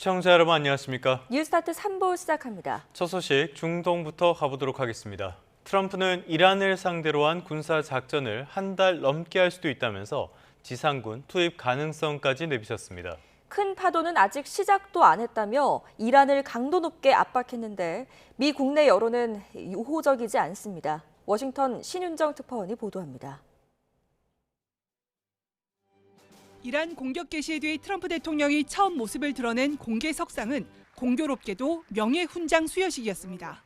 시청자 여러분 안녕하십니까? 뉴스타트 3부 시작합니다. 첫 소식 중동부터 가보도록 하겠습니다. 트럼프는 이란을 상대로 한 군사 작전을 한 달 넘게 할 수도 있다면서 지상군 투입 가능성까지 내비쳤습니다. 큰 파도는 아직 시작도 안 했다며 이란을 강도 높게 압박했는데 미 국내 여론은 우호적이지 않습니다. 워싱턴 신윤정 특파원이 보도합니다. 이란 공격 개시에 뒤 트럼프 대통령이 처음 모습을 드러낸 공개 석상은 공교롭게도 명예훈장 수여식이었습니다.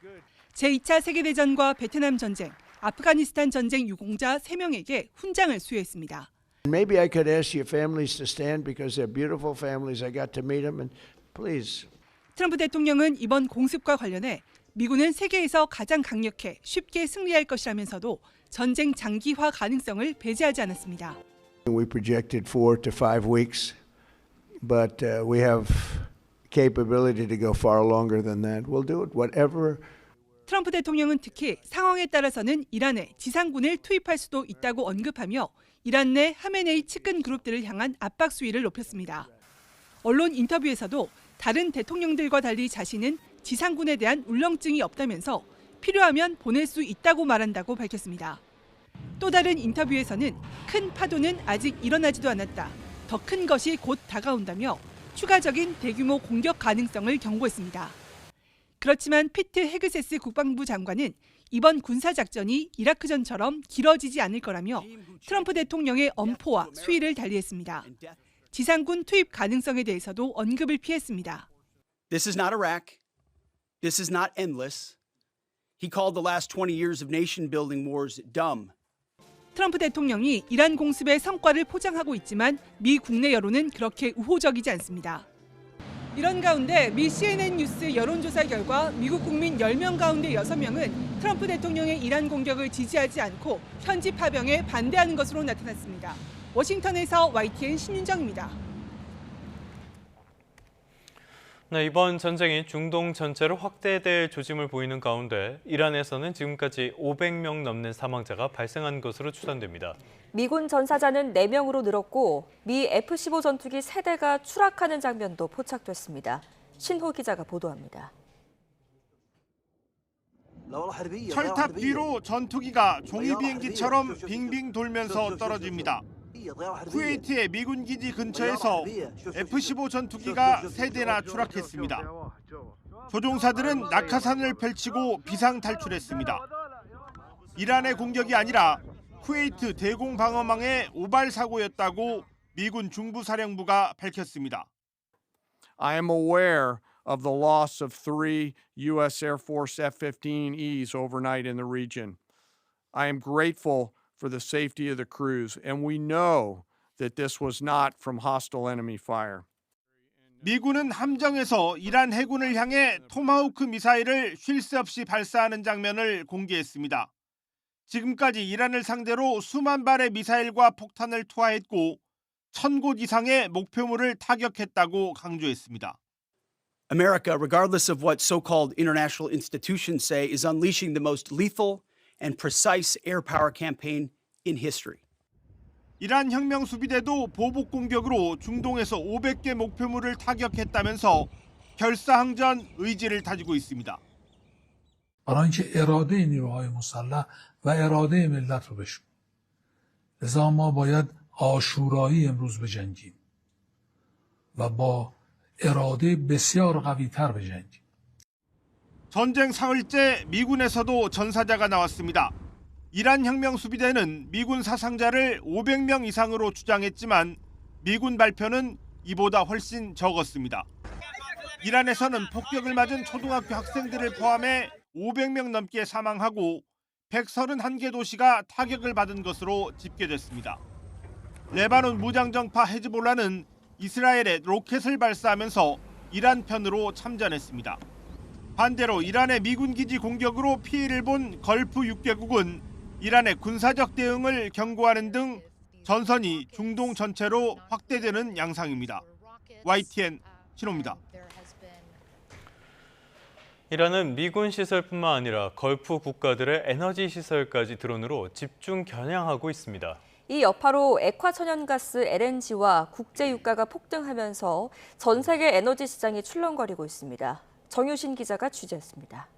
제2차 세계대전과 베트남 전쟁, 아프가니스탄 전쟁 유공자 3명에게 훈장을 수여했습니다. Maybe I could ask your families to stand because they're beautiful families. I got to meet them and please. 트럼프 대통령은 이번 공습과 관련해 미군은 세계에서 가장 강력해 쉽게 승리할 것이라면서도 전쟁 장기화 가능성을 배제하지 않았습니다. We projected 4 to 5 weeks, but we have capability to go far longer than that. We'll do it, whatever. 트럼프 대통령은 특히 상황에 따라서는 이란에 지상군을 투입할 수도 있다고 언급하며 이란 내 하메네이 측근 그룹들을 향한 압박 수위를 높였습니다. 언론 인터뷰에서도 다른 대통령들과 달리 자신은 지상군에 대한 울렁증이 없다면서 필요하면 보낼 수 있다고 말한다고 밝혔습니다. 또 다른 인터뷰에서는 큰 파도는 아직 일어나지도 않았다. 더 큰 것이 곧 다가온다며 추가적인 대규모 공격 가능성을 경고했습니다. 그렇지만 피트 헤그세스 국방부 장관은 이번 군사작전이 이라크전처럼 길어지지 않을 거라며 트럼프 대통령의 엄포와 수위를 달리했습니다. 지상군 투입 가능성에 대해서도 언급을 피했습니다. This is not Iraq. This is not endless. He called the last 20 years of nation-building wars dumb. 트럼프 대통령이 이란 공습의 성과를 포장하고 있지만 미 국내 여론은 그렇게 우호적이지 않습니다. 이런 가운데 미 CNN 뉴스 여론조사 결과 미국 국민 10명 가운데 6명은 트럼프 대통령의 이란 공격을 지지하지 않고 현지 파병에 반대하는 것으로 나타났습니다. 워싱턴에서 YTN 신윤정입니다. 네, 이번 전쟁이 중동 전체로 확대될 조짐을 보이는 가운데 이란에서는 지금까지 500명 넘는 사망자가 발생한 것으로 추산됩니다. 미군 전사자는 4명으로 늘었고 미 F-15 전투기 3대가 추락하는 장면도 포착됐습니다. 신호 기자가 보도합니다. 철탑 뒤로 전투기가 종이 비행기처럼 빙빙 돌면서 떨어집니다. 쿠웨이트의 미군 기지 근처에서 F-15 전투기가 3대나 추락했습니다. 조종사들은 낙하산을 펼치고 비상 탈출했습니다. 이란의 공격이 아니라 쿠웨이트 대공방어망의 오발 사고였다고 미군 중부사령부가 밝혔습니다. I am aware of the loss of 3 U.S. Air Force F-15Es overnight in the region. I am grateful for the safety of the crews, and we know that this was not from hostile enemy fire. 미군은 함정에서 이란 해군을 향해 토마호크 미사일을 쉴 새 없이 발사하는 장면을 공개했습니다. 지금까지 이란을 상대로 수만 발의 미사일과 폭탄을 투하했고 1000곳 이상의 목표물을 타격했다고 강조했습니다. America, regardless of what so-called international institutions say, is unleashing the most lethal and precise air power campaign in history. 이란 혁명 수비대도 보복 공격으로 중동에서 500개 목표물을 타격했다면서 결사항전 의지를 다지고 있습니다. برای اینکه اراده نیروهای مسلح و اراده ملت رو بشکنیم. لذا ما باید آشورایی امروز بجنگیم و با اراده بسیار قوی‌تر بجنگیم. 전쟁 사흘째 미군에서도 전사자가 나왔습니다. 이란 혁명 수비대는 미군 사상자를 500명 이상으로 주장했지만 미군 발표는 이보다 훨씬 적었습니다. 이란에서는 폭격을 맞은 초등학교 학생들을 포함해 500명 넘게 사망하고 131개 도시가 타격을 받은 것으로 집계됐습니다. 레바논 무장정파 헤즈볼라는 이스라엘에 로켓을 발사하면서 이란 편으로 참전했습니다. 반대로 이란의 미군 기지 공격으로 피해를 본 걸프 6개국은 이란의 군사적 대응을 경고하는 등 전선이 중동 전체로 확대되는 양상입니다. YTN 신호입니다. 이란은 미군 시설뿐만 아니라 걸프 국가들의 에너지 시설까지 드론으로 집중 겨냥하고 있습니다. 이 여파로 액화천연가스 LNG와 국제유가가 폭등하면서 전 세계 에너지 시장이 출렁거리고 있습니다. 정유신 기자가 취재했습니다.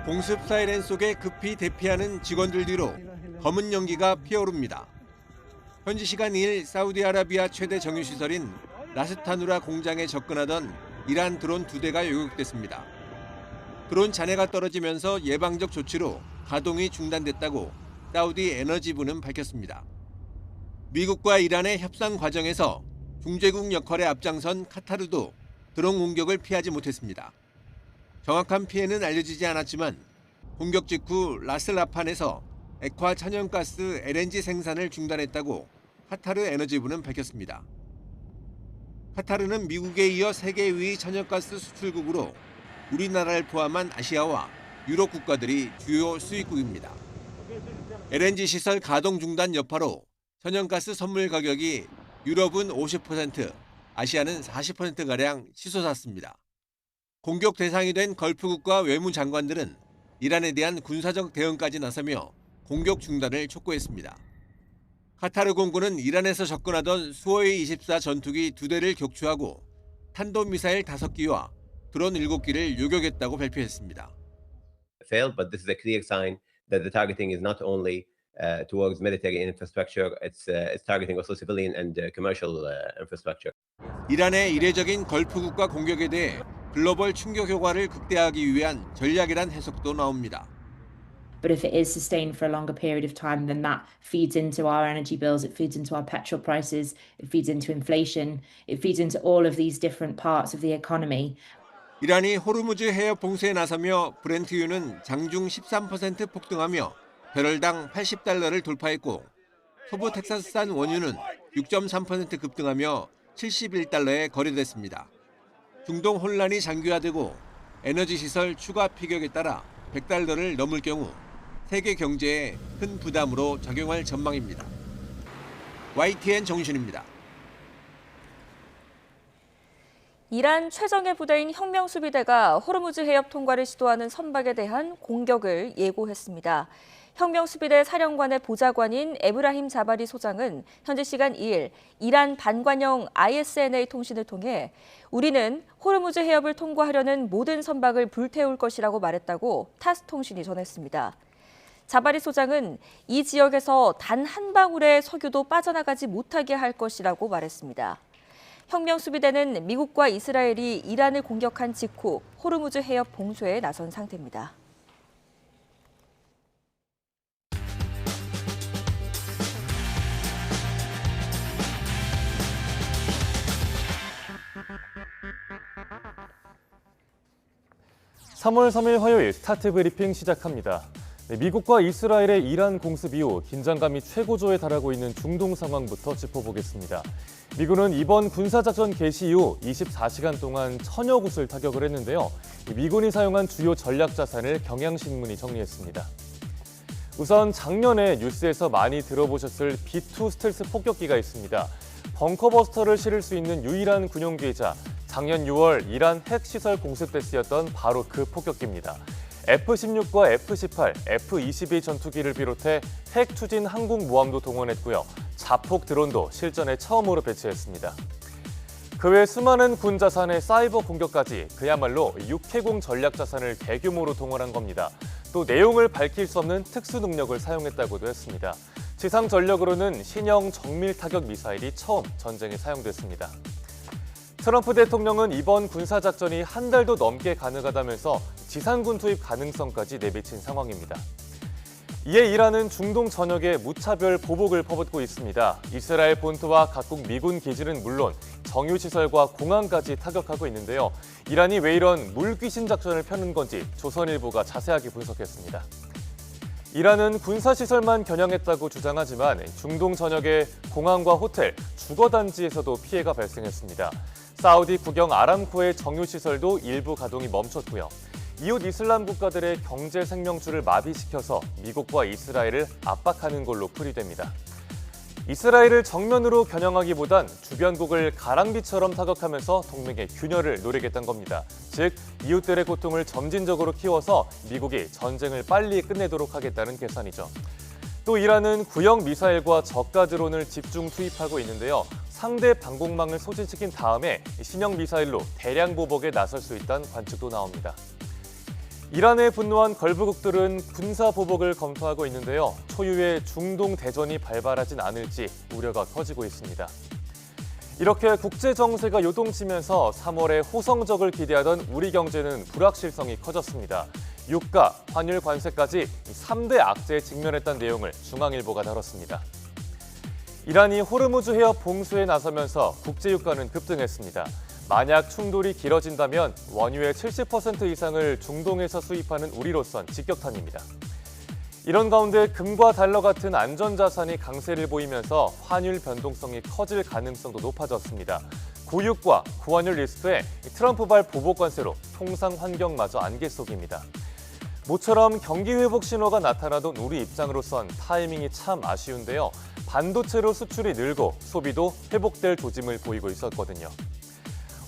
공습 사이렌 속에 급히 대피하는 직원들 뒤로 검은 연기가 피어오릅니다. 현지 시간 2일 사우디아라비아 최대 정유시설인 라스타누라 공장에 접근하던 이란 드론 2대가 요격됐습니다. 드론 잔해가 떨어지면서 예방적 조치로 가동이 중단됐다고 사우디 에너지부는 밝혔습니다. 미국과 이란의 협상 과정에서 중재국 역할에 앞장선 카타르도 드론 공격을 피하지 못했습니다. 정확한 피해는 알려지지 않았지만 공격 직후 라슬라판에서 액화 천연가스 LNG 생산을 중단했다고 카타르 에너지부는 밝혔습니다. 카타르는 미국에 이어 세계 2위 천연가스 수출국으로 우리나라를 포함한 아시아와 유럽 국가들이 주요 수입국입니다. LNG 시설 가동 중단 여파로 천연가스 선물 가격이 유럽은 50%, 아시아는 40%가량 치솟았습니다. 공격 대상이 된 걸프국가 외무장관들은 이란에 대한 군사적 대응까지 나서며 공격 중단을 촉구했습니다. 카타르 공군은 이란에서 접근하던 수호이 24 전투기 2대를 격추하고 탄도미사일 5기와 드론 7기를 요격했다고 발표했습니다. Failed, but this is a clear sign that the targeting is not only towards military infrastructure, it's targeting also civilian and commercial infrastructure. 이란의 이례적인 걸프국가 공격에 대해 글로벌 충격 효과를 극대화하기 위한 전략이란 해석도 나옵니다. But if it is sustained for a longer period of time, then that feeds into our energy bills, it feeds into our petrol prices, it feeds into inflation, it feeds into all of these different parts of the economy. 이란이 호르무즈 해협 봉쇄에 나서며 브렌트유는 장중 13% 폭등하며 배럴당 $80를 돌파했고 서부 텍사스산 원유는 6.3% 급등하며 $71에 거래됐습니다. 중동 혼란이 장기화되고 에너지 시설 추가 피격에 따라 $100를 넘을 경우 세계 경제에 큰 부담으로 작용할 전망입니다. YTN 정유신입니다. 이란 최정예 부대인 혁명수비대가 호르무즈 해협 통과를 시도하는 선박에 대한 공격을 예고했습니다. 혁명수비대 사령관의 보좌관인 에브라힘 자바리 소장은 현지 시간 2일 이란 반관영 ISNA 통신을 통해 우리는 호르무즈 해협을 통과하려는 모든 선박을 불태울 것이라고 말했다고 타스 통신이 전했습니다. 자바리 소장은 이 지역에서 단 한 방울의 석유도 빠져나가지 못하게 할 것이라고 말했습니다. 혁명수비대는 미국과 이스라엘이 이란을 공격한 직후 호르무즈 해협 봉쇄에 나선 상태입니다. (3월 3일) 화요일 스타트 브리핑 시작합니다. 미국과 이스라엘의 이란 공습 이후 긴장감이 최고조에 달하고 있는 중동 상황부터 짚어보겠습니다. 미군은 이번 군사작전 개시 이후 24시간 동안 1000여 곳을 타격을 했는데요. 미군이 사용한 주요 전략 자산을 경향신문이 정리했습니다. 우선 작년에 뉴스에서 많이 들어보셨을 B-2 스텔스 폭격기가 있습니다. 벙커버스터를 실을 수 있는 유일한 군용기이자 작년 6월 이란 핵시설 공습 때 쓰였던 바로 그 폭격기입니다. F-16과 F-18, F-22 전투기를 비롯해 핵 추진 항공모함도 동원했고요. 자폭 드론도 실전에 처음으로 배치했습니다. 그 외 수많은 군 자산의 사이버 공격까지 그야말로 육해공 전략 자산을 대규모로 동원한 겁니다. 또 내용을 밝힐 수 없는 특수 능력을 사용했다고도 했습니다. 지상 전력으로는 신형 정밀 타격 미사일이 처음 전쟁에 사용됐습니다. 트럼프 대통령은 이번 군사작전이 한 달도 넘게 가능하다면서 지상군 투입 가능성까지 내비친 상황입니다. 이에 이란은 중동 전역에 무차별 보복을 퍼붓고 있습니다. 이스라엘 본토와 각국 미군 기지는 물론 정유시설과 공항까지 타격하고 있는데요. 이란이 왜 이런 물귀신 작전을 펴는 건지 조선일보가 자세하게 분석했습니다. 이란은 군사시설만 겨냥했다고 주장하지만 중동 전역의 공항과 호텔, 주거단지에서도 피해가 발생했습니다. 사우디 국영 아람코의 정유시설도 일부 가동이 멈췄고요. 이웃 이슬람 국가들의 경제 생명줄을 마비시켜서 미국과 이스라엘을 압박하는 걸로 풀이됩니다. 이스라엘을 정면으로 겨냥하기보단 주변국을 가랑비처럼 타격하면서 동맹의 균열을 노리겠다는 겁니다. 즉, 이웃들의 고통을 점진적으로 키워서 미국이 전쟁을 빨리 끝내도록 하겠다는 계산이죠. 또 이란은 구형 미사일과 저가 드론을 집중 투입하고 있는데요. 상대 방공망을 소진시킨 다음에 신형 미사일로 대량 보복에 나설 수 있다는 관측도 나옵니다. 이란에 분노한 걸브국들은 군사 보복을 검토하고 있는데요. 초유의 중동 대전이 발발하진 않을지 우려가 커지고 있습니다. 이렇게 국제 정세가 요동치면서 3월에 호성적을 기대하던 우리 경제는 불확실성이 커졌습니다. 유가, 환율 관세까지 3대 악재에 직면했다는 내용을 중앙일보가 다뤘습니다. 이란이 호르무즈 해협 봉쇄에 나서면서 국제 유가는 급등했습니다. 만약 충돌이 길어진다면 원유의 70% 이상을 중동에서 수입하는 우리로선 직격탄입니다. 이런 가운데 금과 달러 같은 안전자산이 강세를 보이면서 환율 변동성이 커질 가능성도 높아졌습니다. 고유가, 고환율 리스크에 트럼프발 보복 관세로 통상 환경마저 안개 속입니다. 모처럼 경기 회복 신호가 나타나던 우리 입장으로선 타이밍이 참 아쉬운데요. 반도체로 수출이 늘고 소비도 회복될 조짐을 보이고 있었거든요.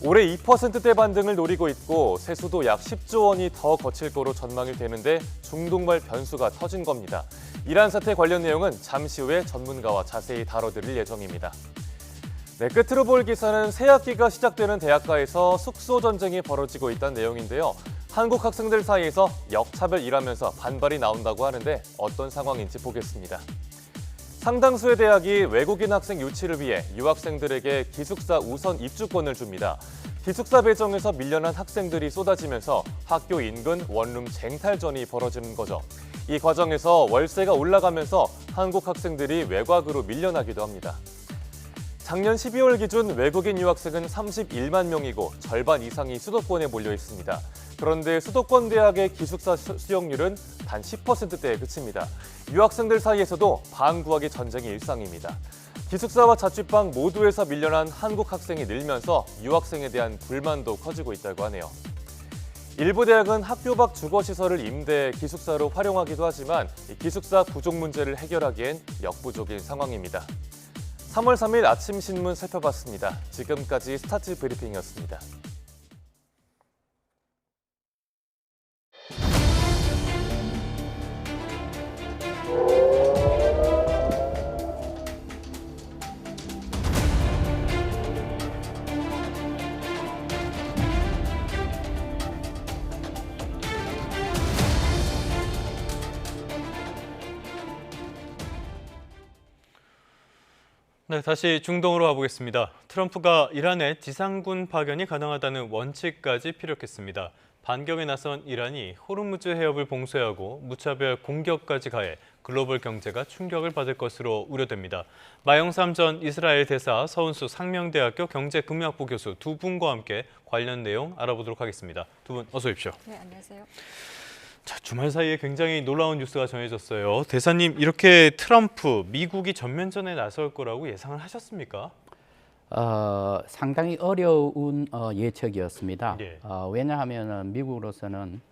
올해 2%대 반등을 노리고 있고 세수도 약 10조 원이 더 거칠 거로 전망이 되는데 중동발 변수가 터진 겁니다. 이란 사태 관련 내용은 잠시 후에 전문가와 자세히 다뤄드릴 예정입니다. 네, 끝으로 볼 기사는 새학기가 시작되는 대학가에서 숙소 전쟁이 벌어지고 있다는 내용인데요. 한국 학생들 사이에서 역차별이라면서 반발이 나온다고 하는데 어떤 상황인지 보겠습니다. 상당수의 대학이 외국인 학생 유치를 위해 유학생들에게 기숙사 우선 입주권을 줍니다. 기숙사 배정에서 밀려난 학생들이 쏟아지면서 학교 인근 원룸 쟁탈전이 벌어지는 거죠. 이 과정에서 월세가 올라가면서 한국 학생들이 외곽으로 밀려나기도 합니다. 작년 12월 기준 외국인 유학생은 31만 명이고 절반 이상이 수도권에 몰려 있습니다. 그런데 수도권 대학의 기숙사 수용률은 단 10%대에 그칩니다. 유학생들 사이에서도 방 구하기 전쟁이 일상입니다. 기숙사와 자취방 모두에서 밀려난 한국 학생이 늘면서 유학생에 대한 불만도 커지고 있다고 하네요. 일부 대학은 학교 밖 주거시설을 임대 기숙사로 활용하기도 하지만 기숙사 부족 문제를 해결하기엔 역부족인 상황입니다. 3월 3일 아침 신문 살펴봤습니다. 지금까지 스타트 브리핑이었습니다. 네, 다시 중동으로 가보겠습니다. 트럼프가 이란의 지상군 파견이 가능하다는 원칙까지 피력했습니다. 반격에 나선 이란이 호르무즈 해협을 봉쇄하고 무차별 공격까지 가해 글로벌 경제가 충격을 받을 것으로 우려됩니다. 마영삼 전 이스라엘 대사, 서은수 상명대학교 경제금융학부 교수 두 분과 함께 관련 내용 알아보도록 하겠습니다. 두 분 어서 오십시오. 네, 안녕하세요. 자, 주말 사이에 굉장히 놀라운 뉴스가 전해졌어요. 대사님, 이렇게 트럼프, 미국이 전면전에 나설 거라고 예상을 하셨습니까? 상당히 어려운 예측이었습니다. 예. 왜냐하면 미국으로서는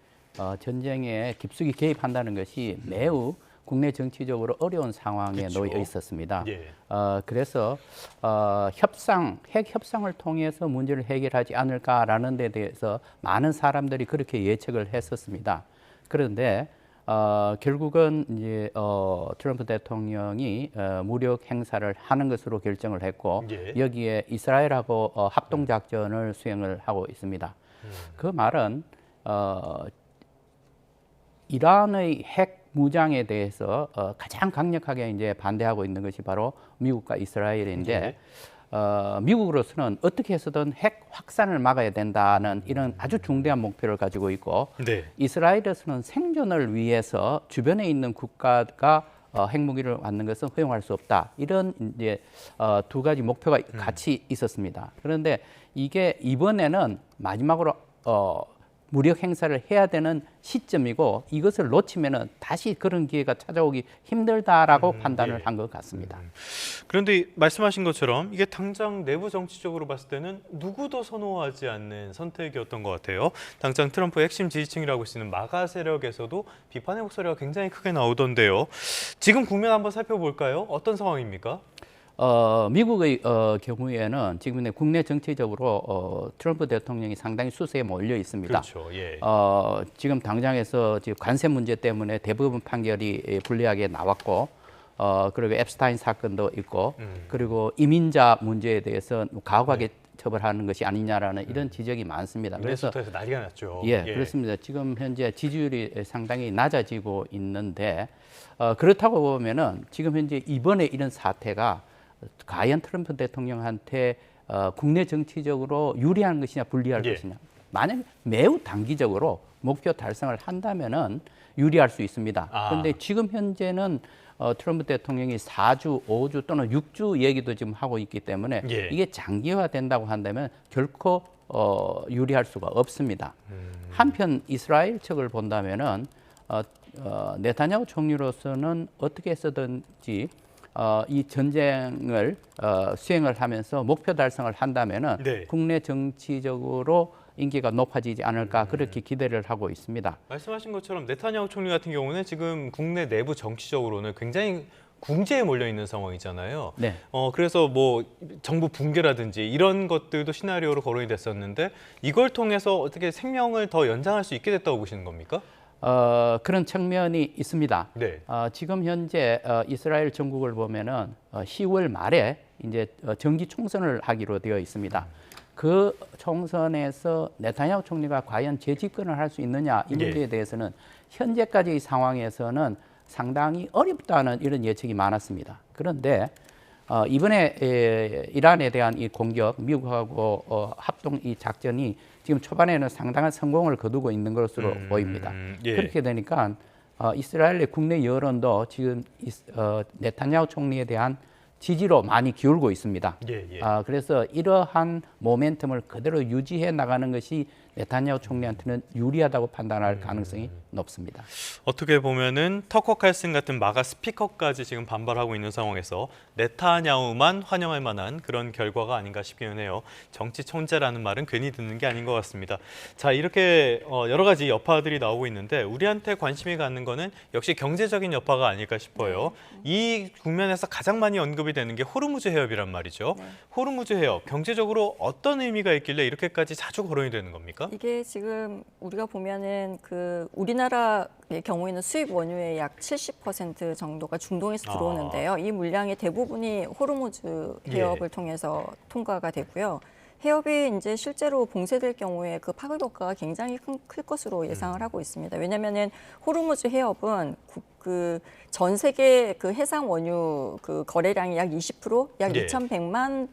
전쟁에 깊숙이 개입한다는 것이 매우 국내 정치적으로 어려운 상황에 그렇죠. 놓여 있었습니다. 예. 그래서 핵 협상을 통해서 문제를 해결하지 않을까라는 데 대해서 많은 사람들이 그렇게 예측을 했었습니다. 그런데 결국은 이제 트럼프 대통령이 무력 행사를 하는 것으로 결정을 했고 예. 여기에 이스라엘하고 합동 작전을 수행을 하고 있습니다. 그 말은 이란의 핵 무장에 대해서 가장 강력하게 이제 반대하고 있는 것이 바로 미국과 이스라엘인데 예. 미국으로서는 어떻게 해서든 핵 확산을 막아야 된다는 이런 아주 중대한 목표를 가지고 있고 네. 이스라엘에서는 생존을 위해서 주변에 있는 국가가 핵무기를 갖는 것은 허용할 수 없다. 이런 이제 두 가지 목표가 같이 있었습니다. 그런데 이게 이번에는 마지막으로 무력 행사를 해야 되는 시점이고 이것을 놓치면은 다시 그런 기회가 찾아오기 힘들다라고 판단을 예. 한 것 같습니다. 그런데 말씀하신 것처럼 이게 당장 내부 정치적으로 봤을 때는 누구도 선호하지 않는 선택이었던 것 같아요. 당장 트럼프의 핵심 지지층이라고 할 수 있는 마가 세력에서도 비판의 목소리가 굉장히 크게 나오던데요. 지금 국면 한번 살펴볼까요? 어떤 상황입니까? 미국의 경우에는 지금 국내 정치적으로 트럼프 대통령이 상당히 수세에 몰려 있습니다. 그렇죠. 예. 지금 당장에서 지금 관세 문제 때문에 대법원 판결이 불리하게 나왔고 그리고 앱스타인 사건도 있고 그리고 이민자 문제에 대해서 가혹하게 처벌하는 것이 아니냐라는 이런 지적이 많습니다. 그래서 난리가 났죠. 예, 그렇습니다. 지금 현재 지지율이 상당히 낮아지고 있는데 그렇다고 보면은 지금 현재 이번에 이런 사태가 과연 트럼프 대통령한테 국내 정치적으로 유리한 것이냐 불리할 것이냐. 만약 매우 단기적으로 목표 달성을 한다면은 유리할 수 있습니다. 그런데 지금 현재는 트럼프 대통령이 4주, 5주 또는 6주 얘기도 지금 하고 있기 때문에 이게 장기화된다고 한다면 결코 유리할 수가 없습니다. 한편 이스라엘 측을 본다면은 네타냐후 총리로서는 어떻게 해서든지 이 전쟁을 수행을 하면서 목표 달성을 한다면은 국내 정치적으로 인기가 높아지지 않을까 그렇게 기대를 하고 있습니다. 말씀하신 것처럼 네타냐후 총리 같은 경우는 지금 국내 내부 정치적으로는 굉장히 궁지에 몰려 있는 상황이잖아요. 네. 그래서 뭐 정부 붕괴라든지 이런 것들도 시나리오로 거론이 됐었는데 이걸 통해서 어떻게 생명을 더 연장할 수 있게 됐다고 보시는 겁니까? 그런 측면이 있습니다. 네. 지금 현재 이스라엘 정국을 보면은 10월 말에 이제 정기 총선을 하기로 되어 있습니다. 그 총선에서 네타냐후 총리가 과연 재집권을 할 수 있느냐 이 문제에 대해서는 현재까지의 상황에서는 상당히 어렵다는 이런 예측이 많았습니다. 그런데 이번에 이란에 대한 이 공격, 미국하고 합동 이 작전이 지금 초반에는 상당한 성공을 거두고 있는 것으로 보입니다. 그렇게 되니까 이스라엘의 국내 여론도 지금 네타냐후 총리에 대한 지지로 많이 기울고 있습니다. 그래서 이러한 모멘텀을 그대로 유지해 나가는 것이 네타냐후 총리한테는 유리하다고 판단할 가능성이 높습니다. 어떻게 보면은 터커 칼슨 같은 마가 스피커까지 지금 반발하고 있는 상황에서 네타냐후만 환영할 만한 그런 결과가 아닌가 싶기는 해요. 정치 천재라는 말은 괜히 듣는 게 아닌 것 같습니다. 자, 이렇게 여러 가지 여파들이 나오고 있는데 우리한테 관심이 가는 거는 역시 경제적인 여파가 아닐까 싶어요. 이 국면에서 가장 많이 언급이 되는 게 호르무즈 해협이란 말이죠. 호르무즈 해협, 경제적으로 어떤 의미가 있길래 이렇게까지 자주 거론이 되는 겁니까? 이게 지금 우리가 보면은 우리나라의 경우에는 수입 원유의 약 70% 정도가 중동에서 들어오는데요. 이 물량의 대부분이 호르무즈 해협을 통해서 통과가 되고요. 해협이 이제 실제로 봉쇄될 경우에 그 파급 효과가 굉장히 클 것으로 예상을 하고 있습니다. 왜냐하면은 호르무즈 해협은 전 세계 해상 원유 거래량이 약 20%, 약 2,100만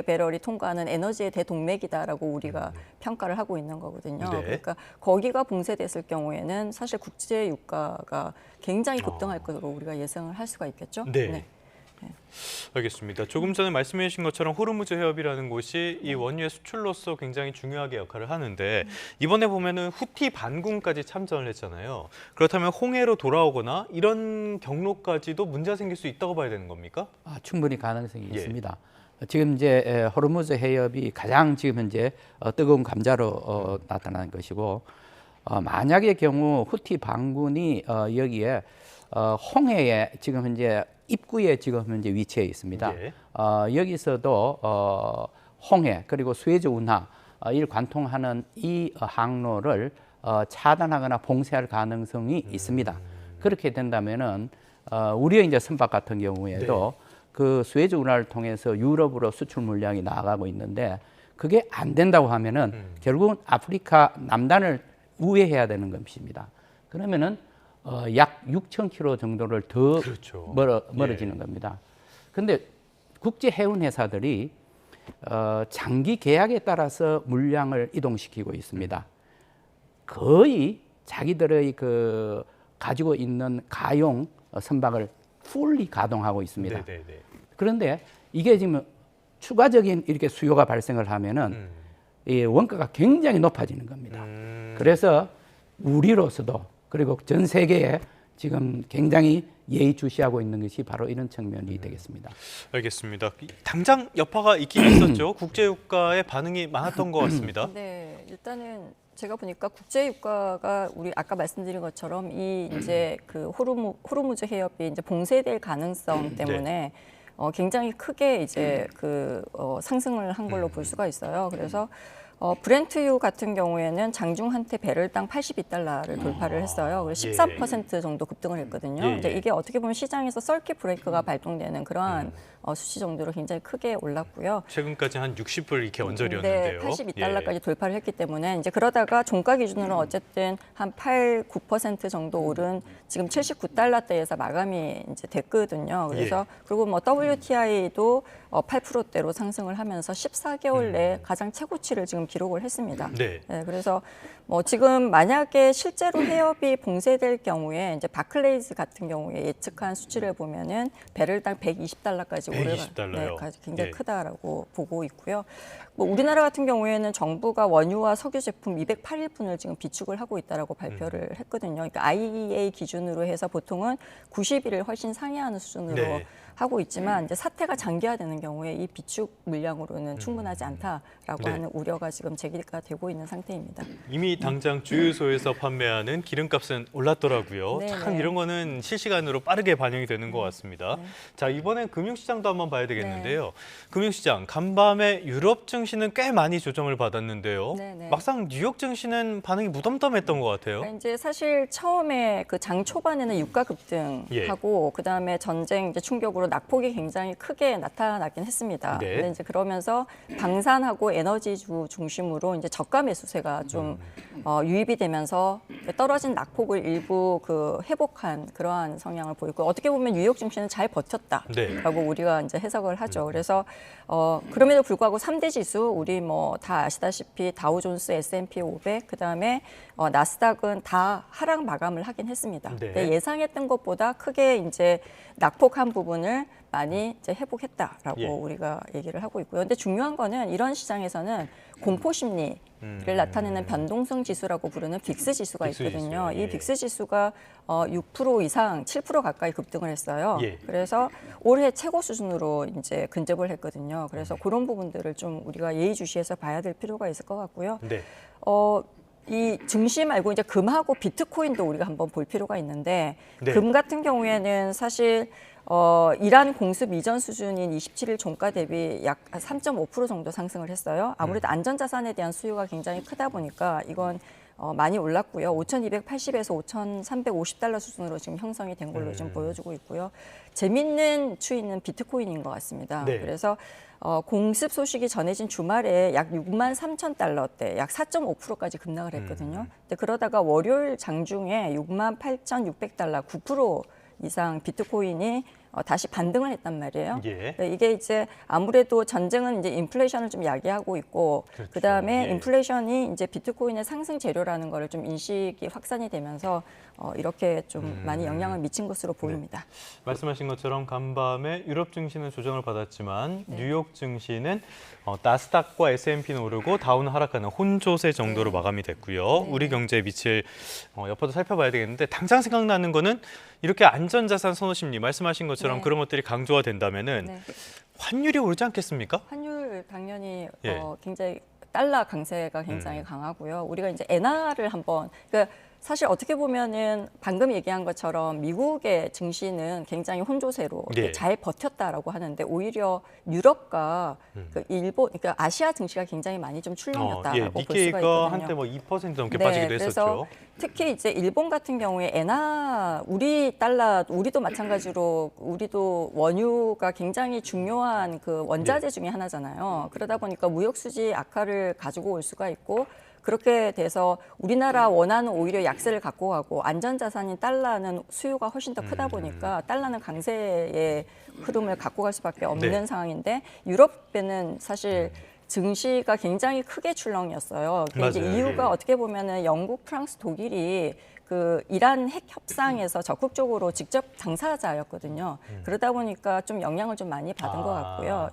배럴이 통과하는 에너지의 대동맥이다라고 우리가 평가를 하고 있는 거거든요. 그러니까 거기가 봉쇄됐을 경우에는 사실 국제 유가가 굉장히 급등할 것으로 우리가 예상을 할 수가 있겠죠. 알겠습니다. 조금 전에 말씀해 주신 것처럼 호르무즈 해협이라는 곳이 이 원유의 수출로서 굉장히 중요하게 역할을 하는데 이번에 보면은 후티 반군까지 참전을 했잖아요. 그렇다면 홍해로 돌아오거나 이런 경로까지도 문제가 생길 수 있다고 봐야 되는 겁니까? 충분히 가능성이 있습니다. 지금 이제 호르무즈 해협이 가장 지금 현재 뜨거운 감자로 나타난 것이고 만약의 경우 후티 반군이 여기에 홍해에 지금 현재 입구에 지금 현재 위치해 있습니다. 여기서도 홍해 그리고 수에즈 운하 이를 관통하는 이 항로를 차단하거나 봉쇄할 가능성이 있습니다. 그렇게 된다면은 우리의 이제 선박 같은 경우에도 그 수에즈 운하를 통해서 유럽으로 수출 물량이 나가고 있는데 그게 안 된다고 하면은 결국은 아프리카 남단을 우회해야 되는 것입니다. 그러면은 약 6,000km 정도를 더 멀어지는 겁니다. 그런데 국제 해운 회사들이 장기 계약에 따라서 물량을 이동시키고 있습니다. 거의 자기들의 가지고 있는 가용 선박을 풀리 가동하고 있습니다. 그런데 이게 지금 추가적인 이렇게 수요가 발생을 하면은 이 원가가 굉장히 높아지는 겁니다. 그래서 우리로서도 그리고 전 세계에 지금 굉장히 예의주시하고 있는 것이 바로 이런 측면이 되겠습니다. 알겠습니다. 당장 여파가 있긴 있었죠. 국제유가의 반응이 많았던 것 같습니다. 네, 일단은 제가 보니까 국제유가가 우리 아까 말씀드린 것처럼 이 이제 호르무즈 해협이 이제 봉쇄될 가능성 때문에 굉장히 크게 이제 상승을 한 걸로 볼 수가 있어요. 그래서 브렌트유 같은 경우에는 장중 한때 배럴당 82달러를 돌파를 했어요. 그래서 13% 정도 급등을 했거든요. 근데 이게 어떻게 보면 시장에서 서킷 브레이커가 발동되는 그러한 수치 정도로 굉장히 크게 올랐고요. 최근까지 한 60불 이렇게 언저리였는데요. 네, 82달러까지 돌파를 했기 때문에 이제 그러다가 종가 기준으로 어쨌든 한 8, 9% 정도 오른 지금 79달러대에서 마감이 이제 됐거든요. 그래서 그리고 뭐 WTI도 8%대로 상승을 하면서 14개월 내에 가장 최고치를 지금 기록을 했습니다. 네, 그래서 뭐 지금 만약에 실제로 해협이 봉쇄될 경우에 이제 바클레이즈 같은 경우에 예측한 수치를 보면은 배럴당 120달러까지 오르가 굉장히 크다라고 보고 있고요. 뭐 우리나라 같은 경우에는 정부가 원유와 석유 제품 208일분을 지금 비축을 하고 있다라고 발표를 했거든요. 그러니까 IEA 기준으로 해서 보통은 90일을 훨씬 상회하는 수준으로 하고 있지만 이제 사태가 장기화되는 경우에 이 비축 물량으로는 충분하지 않다라고 하는 우려가 지금 제기가 되고 있는 상태입니다. 이미 당장 주유소에서 판매하는 기름값은 올랐더라고요. 참 이런 거는 실시간으로 빠르게 반영이 되는 것 같습니다. 자, 이번엔 금융시장도 한번 봐야 되겠는데요. 금융시장 간밤에 유럽 증시는 꽤 많이 조정을 받았는데요. 막상 뉴욕 증시는 반응이 무덤덤했던 것 같아요. 그러니까 이제 사실 처음에 그 장 초반에는 유가 급등하고 그다음에 전쟁 이제 충격으로 낙폭이 굉장히 크게 나타나긴 했습니다. 근데 이제 그러면서 방산하고 에너지주 중심으로 이제 저가 매수세가 좀 유입이 되면서 떨어진 낙폭을 일부 그 회복한 그러한 성향을 보이고 어떻게 보면 뉴욕 증시는 잘 버텼다라고 우리가 이제 해석을 하죠. 그래서 그럼에도 불구하고 3대 지수 우리 뭐 다 아시다시피 다우존스, S&P 500 그다음에 나스닥은 다 하락 마감을 하긴 했습니다. 근데 예상했던 것보다 크게 이제 낙폭한 부분을 많이 이제 회복했다라고 우리가 얘기를 하고 있고요. 근데 중요한 거는 이런 시장에서는 공포 심리를 나타내는 변동성 지수라고 부르는 빅스 지수가 있거든요. 이 빅스 지수가 6% 이상, 7% 가까이 급등을 했어요. 그래서 올해 최고 수준으로 이제 근접을 했거든요. 그래서 그런 부분들을 좀 우리가 예의주시해서 봐야 될 필요가 있을 것 같고요. 이 증시 말고 이제 금하고 비트코인도 우리가 한번 볼 필요가 있는데 금 같은 경우에는 사실 이란 공습 이전 수준인 27일 종가 대비 약 3.5% 정도 상승을 했어요. 아무래도 안전자산에 대한 수요가 굉장히 크다 보니까 이건 많이 올랐고요. 5,280에서 5,350달러 수준으로 지금 형성이 된 걸로 좀 보여주고 있고요. 재밌는 추이는 비트코인인 것 같습니다. 그래서 공습 소식이 전해진 주말에 약 6만 3천 달러대, 약 4.5%까지 급락을 했거든요. 근데 그러다가 월요일 장중에 6만 8,600달러, 9% 이상 비트코인이 다시 반등을 했단 말이에요. 이게 이제 아무래도 전쟁은 이제 인플레이션을 좀 야기하고 있고 그다음에 인플레이션이 이제 비트코인의 상승 재료라는 거를 좀 인식이 확산이 되면서 이렇게 좀 많이 영향을 미친 것으로 보입니다. 말씀하신 것처럼 간밤에 유럽 증시는 조정을 받았지만 뉴욕 증시는 나스닥과 S&P는 오르고 다우는 하락하는 혼조세 정도로 마감이 됐고요. 우리 경제에 미칠 여파도 살펴봐야 되겠는데 당장 생각나는 거는 이렇게 안전자산 선호 심리 말씀하신 것처럼 그런 것들이 강조가 된다면은 환율이 오르지 않겠습니까? 환율 당연히 굉장히 달러 강세가 굉장히 강하고요. 우리가 이제 엔화를 한번 그러니까 사실 어떻게 보면은 방금 얘기한 것처럼 미국의 증시는 굉장히 혼조세로 잘 버텼다라고 하는데 오히려 유럽과 그 일본, 그러니까 아시아 증시가 굉장히 많이 좀 출렁였다라고 볼 수가 있거든요. 니케이가 한때 뭐 2% 넘게 빠지기도 했었죠. 특히 이제 일본 같은 경우에 엔화, 우리도 마찬가지로 우리도 원유가 굉장히 중요한 그 원자재 중에 하나잖아요. 그러다 보니까 무역 수지 악화를 가지고 올 수가 있고. 그렇게 돼서 우리나라 원화는 오히려 약세를 갖고 가고 안전자산인 달러는 수요가 훨씬 더 크다 보니까 달러는 강세의 흐름을 갖고 갈 수밖에 없는 상황인데 유럽에는 사실 증시가 굉장히 크게 출렁이었어요. 이제 이유가 어떻게 보면은 영국, 프랑스, 독일이 그 이란 핵 협상에서 적극적으로 직접 당사자였거든요. 그러다 보니까 좀 영향을 좀 많이 받은 것 같고요.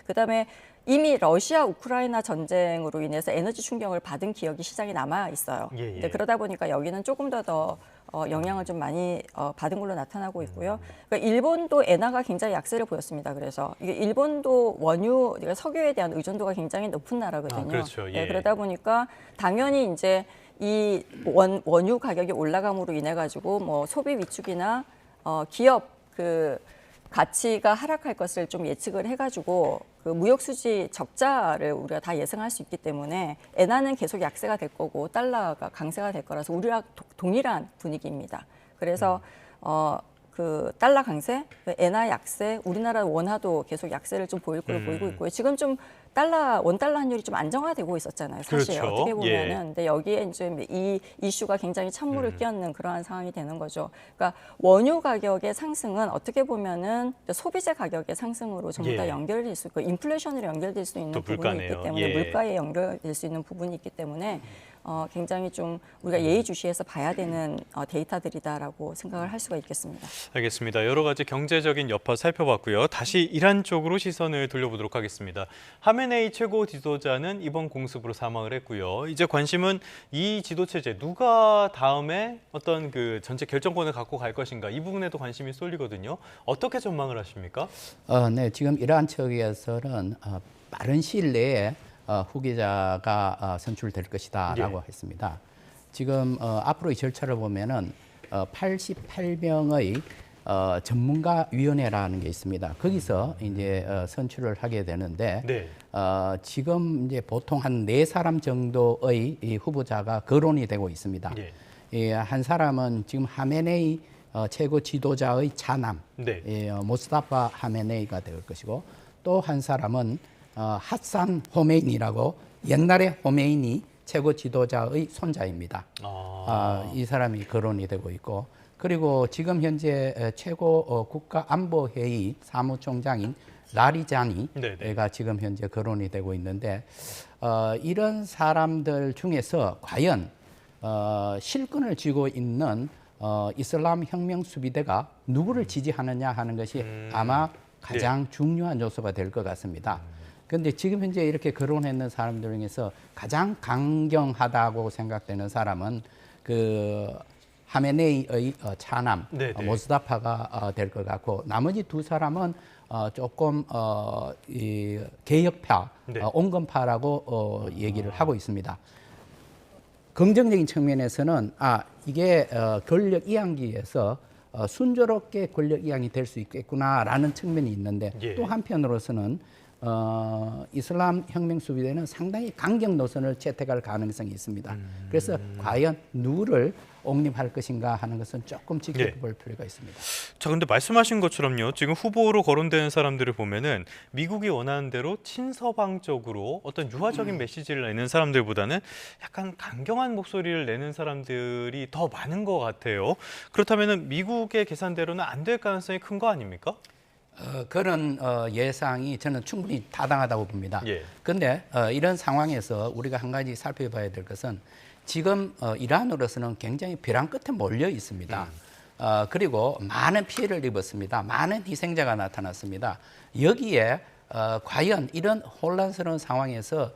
그다음에 이미 러시아 우크라이나 전쟁으로 인해서 에너지 충격을 받은 기억이 시장에 남아 있어요. 근데 그러다 보니까 여기는 조금 더 영향을 좀 많이 받은 걸로 나타나고 있고요. 그러니까 일본도 엔화가 굉장히 약세를 보였습니다. 그래서 이게 일본도 원유, 그러니까 석유에 대한 의존도가 굉장히 높은 나라거든요. 그러다 보니까 당연히 이제 이 원유 가격이 올라감으로 인해 가지고 뭐 소비 위축이나 기업 가치가 하락할 것을 좀 예측을 해가지고 그 무역 수지 적자를 우리가 다 예상할 수 있기 때문에 엔화는 계속 약세가 될 거고 달러가 강세가 될 거라서 우리랑 동일한 분위기입니다. 그래서 그 달러 강세, 엔화 약세, 우리나라 원화도 계속 약세를 좀 보일 걸로 보이고 있고요. 지금 좀 원달러 환율이 좀 안정화되고 있었잖아요. 사실 그렇죠. 어떻게 보면은. 예. 근데 여기에 이제 이 이슈가 굉장히 찬물을 끼얹는 그러한 상황이 되는 거죠. 그러니까 원유 가격의 상승은 어떻게 보면은 소비재 가격의 상승으로 전부 다 예. 연결될 수 있고 인플레이션으로 연결될 수 있는 또 부분이 물가네요. 있기 때문에 예. 물가에 연결될 수 있는 부분이 있기 때문에 굉장히 좀 우리가 예의주시해서 봐야 되는 데이터들이다라고 생각을 할 수가 있겠습니다. 알겠습니다. 여러 가지 경제적인 여파 살펴봤고요. 다시 이란 쪽으로 시선을 돌려보도록 하겠습니다. 하메네이 최고 지도자는 이번 공습으로 사망을 했고요. 이제 관심은 이 지도체제 누가 다음에 어떤 그 전체 결정권을 갖고 갈 것인가 이 부분에도 관심이 쏠리거든요. 어떻게 전망을 하십니까? 네, 지금 이란 측에서는 빠른 시일 내에 후계자가 선출될 것이다라고 했습니다. 지금 앞으로의 절차를 보면은 88명의 전문가위원회라는 게 있습니다. 거기서 이제 선출을 하게 되는데 네. 지금 이제 보통 한 4사람 정도의 이 후보자가 거론이 되고 있습니다. 한 사람은 지금 하메네이 최고 지도자의 차남 모스타파 하메네이가 될 것이고 또 한 사람은 하산 호메이니라고 옛날에 호메이니 최고 지도자의 손자입니다. 이 사람이 거론이 되고 있고 그리고 지금 현재 최고 국가안보회의 사무총장인 라리자니가 지금 현재 거론이 되고 있는데 이런 사람들 중에서 과연 실권을 쥐고 있는 이슬람 혁명 수비대가 누구를 지지하느냐 하는 것이 아마 가장 중요한 요소가 될 것 같습니다. 그런데 지금 현재 이렇게 거론했는 사람들 중에서 가장 강경하다고 생각되는 사람은 그 하메네이의 차남 모스다파가 될 것 같고 나머지 두 사람은 조금 이 개혁파, 온건파라고 얘기를 하고 있습니다. 긍정적인 측면에서는 이게 권력 이양기에서 순조롭게 권력 이양이 될 수 있겠구나라는 측면이 있는데 또 한편으로서는 이슬람 혁명 수비대는 상당히 강경 노선을 채택할 가능성이 있습니다. 그래서 과연 누구를 옹립할 것인가 하는 것은 조금 지켜볼 필요가 있습니다. 자, 근데 말씀하신 것처럼요. 지금 후보로 거론되는 사람들을 보면은 미국이 원하는 대로 친서방적으로 어떤 유화적인 메시지를 내는 사람들보다는 약간 강경한 목소리를 내는 사람들이 더 많은 것 같아요. 그렇다면은 미국의 계산대로는 안 될 가능성이 큰 거 아닙니까? 그런 예상이 저는 충분히 타당하다고 봅니다. 그런데 이런 상황에서 우리가 한 가지 살펴봐야 될 것은 지금 이란으로서는 굉장히 벼랑 끝에 몰려 있습니다. 그리고 많은 피해를 입었습니다. 많은 희생자가 나타났습니다. 여기에 과연 이런 혼란스러운 상황에서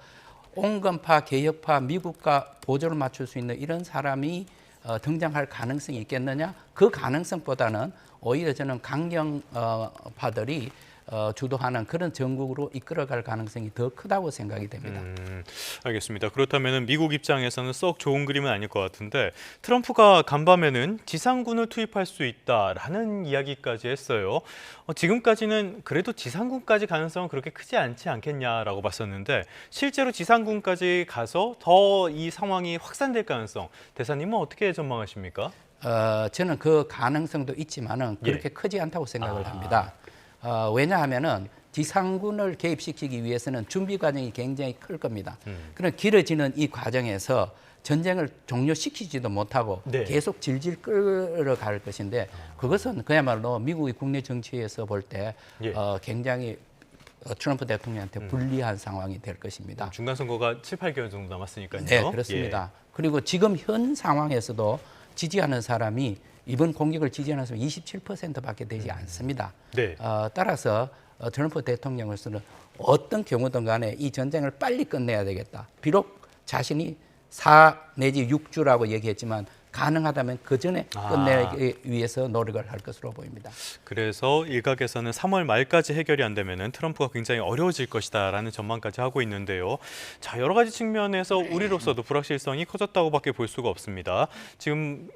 온건파, 개혁파, 미국과 보조를 맞출 수 있는 이런 사람이 등장할 가능성이 있겠느냐? 그 가능성보다는 오히려 저는 강경파들이 주도하는 그런 정국으로 이끌어갈 가능성이 더 크다고 생각이 됩니다. 알겠습니다. 그렇다면 미국 입장에서는 썩 좋은 그림은 아닐 것 같은데 트럼프가 간밤에는 지상군을 투입할 수 있다라는 이야기까지 했어요. 지금까지는 그래도 지상군까지 가능성은 그렇게 크지 않지 않겠냐라고 봤었는데 실제로 지상군까지 가서 더 이 상황이 확산될 가능성, 대사님은 어떻게 전망하십니까? 저는 그 가능성도 있지만은 그렇게 크지 않다고 생각을 합니다. 왜냐하면은 지상군을 개입시키기 위해서는 준비 과정이 굉장히 클 겁니다. 그런 길어지는 이 과정에서 전쟁을 종료시키지도 못하고 계속 질질 끌어갈 것인데 그것은 그야말로 미국의 국내 정치에서 볼 때 굉장히 트럼프 대통령한테 불리한 상황이 될 것입니다. 중간 선거가 7, 8개월 정도 남았으니까요. 네, 그렇습니다. 그리고 지금 현 상황에서도 지지하는 사람이 이번 공격을 지지하는 사람이 27%밖에 되지 않습니다. 따라서 트럼프 대통령으로서는 어떤 경우든 간에 이 전쟁을 빨리 끝내야 되겠다. 비록 자신이 4 내지 6주라고 얘기했지만 가능하다면 그 전에 끝내기 위해서 노력을 할 것으로 보입니다. 그래서 일각에서는 3월 말까지 해결이 안 되면은 트럼프가 굉장히 어려워질 것이다라는 전망까지 하고 있는데요. 자, 여러 가지 측면에서 우리로서도 불확실성이 커졌다고밖에 볼 수가 없습니다. 지금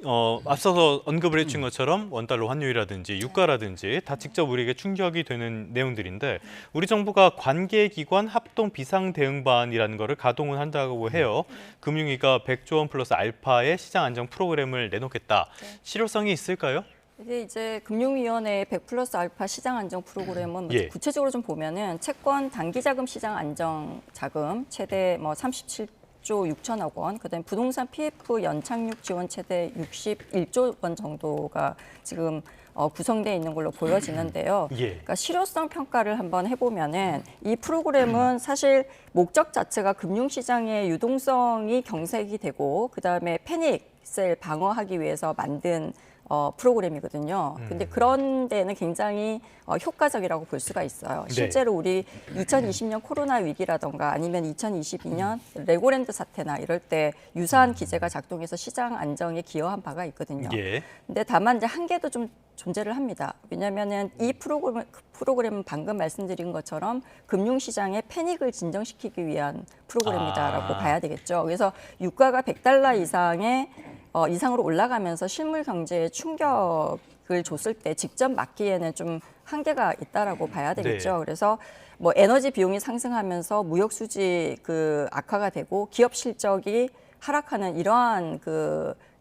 앞서서 언급을 해준 것처럼 원달러 환율이라든지 유가라든지 다 직접 우리에게 충격이 되는 내용들인데 우리 정부가 관계기관 합동 비상대응반이라는 거를 가동을 한다고 해요. 금융위가 100조 원 플러스 알파의 시장 안정 프로그램을 내놓겠다. 실효성이 있을까요? 이제 금융위원회의 100 플러스 알파 시장 안정 프로그램은 예. 구체적으로 좀 보면은 채권 단기자금 시장 안정 자금 최대 37조 6천억 원, 그다음에 부동산 PF 연착륙 지원 최대 61조 원 정도가 지금 구성되어 있는 걸로 보여지는데요. 예. 그러니까 실효성 평가를 한번 해보면은 이 프로그램은 사실 목적 자체가 금융시장의 유동성이 경색이 되고 그다음에 패닉셀 방어하기 위해서 만든 프로그램이거든요. 근데 그런 데는 굉장히 효과적이라고 볼 수가 있어요. 실제로 우리 2020년 코로나 위기라던가 아니면 2022년 레고랜드 사태나 이럴 때 유사한 기제가 작동해서 시장 안정에 기여한 바가 있거든요. 예. 근데 다만 이제 한계도 좀 존재를 합니다. 왜냐하면은 이 프로그램은 방금 말씀드린 것처럼 금융시장의 패닉을 진정시키기 위한 프로그램이다라고 봐야 되겠죠. 그래서 유가가 $100 이상으로 올라가면서 실물 경제에 충격을 줬을 때 직접 막기에는 좀 한계가 있다라고 봐야 되겠죠. 그래서 에너지 비용이 상승하면서 무역 수지 악화가 되고 기업 실적이 하락하는 이러한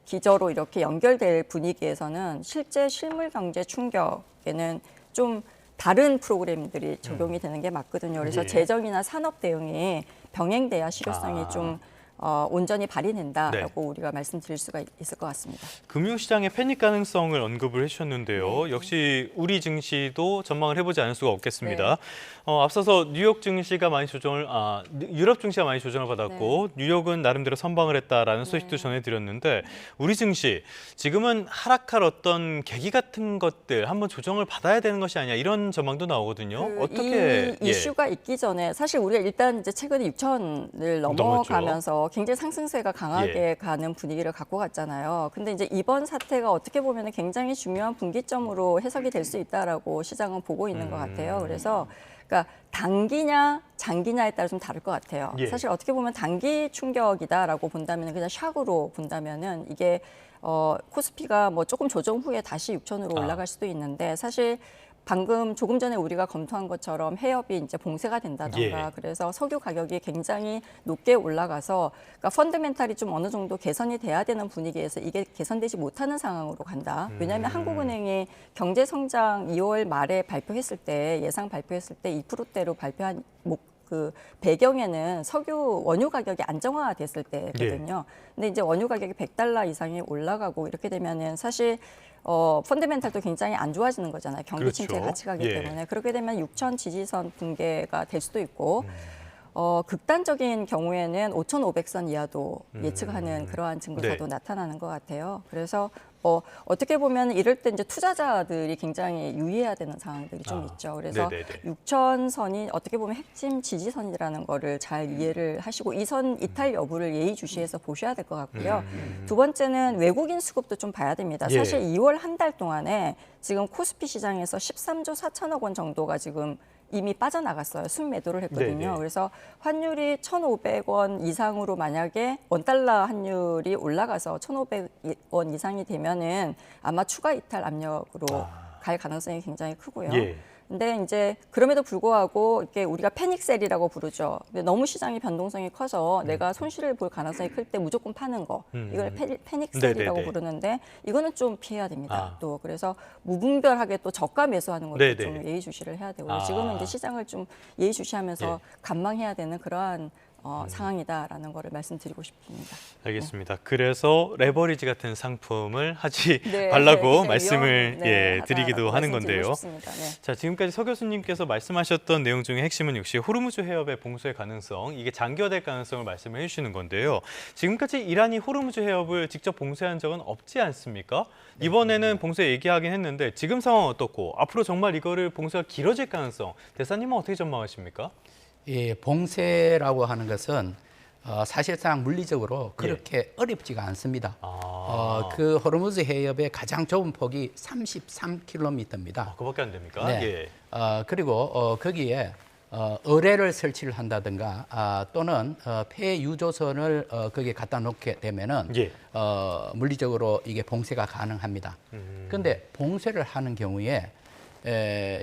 기저로 이렇게 연결될 분위기에서는 실제 실물 경제 충격에는 좀 다른 프로그램들이 적용이 되는 게 맞거든요. 그래서 재정이나 산업 대응이 병행돼야 실효성이 좀 온전히 발휘된다라고 우리가 말씀드릴 수가 있을 것 같습니다. 금융시장의 패닉 가능성을 언급을 해주셨는데요. 역시 우리 증시도 전망을 해보지 않을 수가 없겠습니다. 앞서서 뉴욕 증시가 많이 유럽 증시가 많이 조정을 받았고 뉴욕은 나름대로 선방을 했다라는 소식도 전해드렸는데 우리 증시 지금은 하락할 어떤 계기 같은 것들 한번 조정을 받아야 되는 것이 아니냐 이런 전망도 나오거든요. 어떻게 이 이슈가 있기 전에 사실 우리가 일단 이제 최근에 6천을 넘어가면서 굉장히 상승세가 강하게 가는 분위기를 갖고 갔잖아요. 근데 이제 이번 사태가 어떻게 보면 굉장히 중요한 분기점으로 해석이 될 수 있다라고 시장은 보고 있는 것 같아요. 그래서 그러니까 단기냐 장기냐에 따라 좀 다를 것 같아요. 사실 어떻게 보면 단기 충격이다라고 본다면 그냥 샥으로 본다면은 이게 코스피가 조금 조정 후에 다시 6천으로 올라갈 수도 있는데 사실 방금 조금 전에 우리가 검토한 것처럼 해협이 이제 봉쇄가 된다던가 그래서 석유 가격이 굉장히 높게 올라가서 그러니까 펀더멘탈이 좀 어느 정도 개선이 돼야 되는 분위기에서 이게 개선되지 못하는 상황으로 간다. 왜냐하면 한국은행이 경제 성장 2월 말에 발표했을 때 예상 발표했을 때 2%대로 발표한 배경에는 석유 원유 가격이 안정화됐을 때거든요. 근데 이제 원유 가격이 $100 이상이 올라가고 이렇게 되면은 사실 펀더멘탈도 굉장히 안 좋아지는 거잖아요. 경기 침체에 같이 가기 때문에. 그렇게 되면 6천 지지선 붕괴가 될 수도 있고 극단적인 경우에는 5,500선 이하도 예측하는 그러한 증거사도 나타나는 것 같아요. 그래서 어떻게 보면 이럴 때 이제 투자자들이 굉장히 유의해야 되는 상황들이 좀 있죠. 그래서 6,000선이 어떻게 보면 핵심 지지선이라는 거를 잘 이해를 하시고 이 선 이탈 여부를 예의주시해서 보셔야 될 것 같고요. 두 번째는 외국인 수급도 좀 봐야 됩니다. 사실 2월 한 달 동안에 지금 코스피 시장에서 13조 4천억 원 정도가 지금 이미 빠져나갔어요. 순매도를 했거든요. 그래서 환율이 1,500원 이상으로 만약에 원달러 환율이 올라가서 1,500원 이상이 되면은 아마 추가 이탈 압력으로 갈 가능성이 굉장히 크고요. 근데 이제 그럼에도 불구하고 이게 우리가 패닉셀이라고 부르죠. 너무 시장의 변동성이 커서 내가 손실을 볼 가능성이 클 때 무조건 파는 거. 이걸 패닉셀이라고 부르는데 이거는 좀 피해야 됩니다. 또 그래서 무분별하게 또 저가 매수하는 것도 좀 예의주시를 해야 되고요. 지금은 이제 시장을 좀 예의주시하면서 관망해야 되는 그러한 상황이다라는 거를 말씀드리고 싶습니다. 알겠습니다. 그래서 레버리지 같은 상품을 하지 말라고 말씀을 드리기도 하는 건데요. 자, 지금까지 서 교수님께서 말씀하셨던 내용 중에 핵심은 역시 호르무즈 해협의 봉쇄 가능성, 이게 장기화될 가능성을 말씀을 해주시는 건데요. 지금까지 이란이 호르무즈 해협을 직접 봉쇄한 적은 없지 않습니까? 이번에는 봉쇄 얘기하긴 했는데 지금 상황은 어떻고 앞으로 정말 이거를 봉쇄가 길어질 가능성, 대사님은 어떻게 전망하십니까? 봉쇄라고 하는 것은 사실상 물리적으로 그렇게 어렵지가 않습니다. 그 호르무즈 해협의 가장 좁은 폭이 33km입니다. 그밖에 안 됩니까? 네. 예. 그리고 거기에 어뢰를 설치를 한다든가 또는 폐 유조선을 거기에 갖다 놓게 되면은 물리적으로 이게 봉쇄가 가능합니다. 그런데 봉쇄를 하는 경우에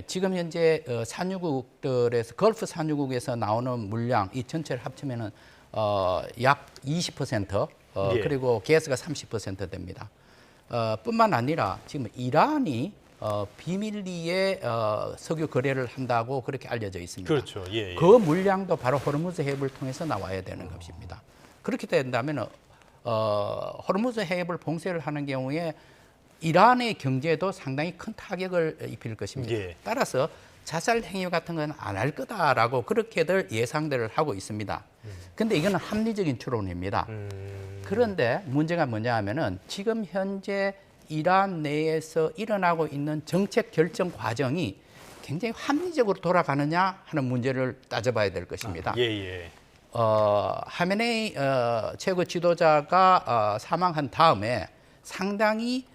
지금 현재 산유국들에서 걸프 산유국에서 나오는 물량 이 전체를 합치면은 약 20% 그리고 가스가 30% 됩니다. 뿐만 아니라 지금 이란이 비밀리에 석유 거래를 한다고 그렇게 알려져 있습니다. 그렇죠. 예, 예. 그 물량도 바로 호르무즈 해협을 통해서 나와야 되는 것입니다. 그렇게 된다면 호르무즈 해협을 봉쇄를 하는 경우에 이란의 경제도 상당히 큰 타격을 입힐 것입니다. 예. 따라서 자살 행위 같은 건 안 할 거다라고 그렇게들 예상들을 하고 있습니다. 근데 이거는 합리적인 추론입니다. 그런데 문제가 뭐냐 하면은 지금 현재 이란 내에서 일어나고 있는 정책 결정 과정이 굉장히 합리적으로 돌아가느냐 하는 문제를 따져봐야 될 것입니다. 하메네이 최고 지도자가 사망한 다음에 상당히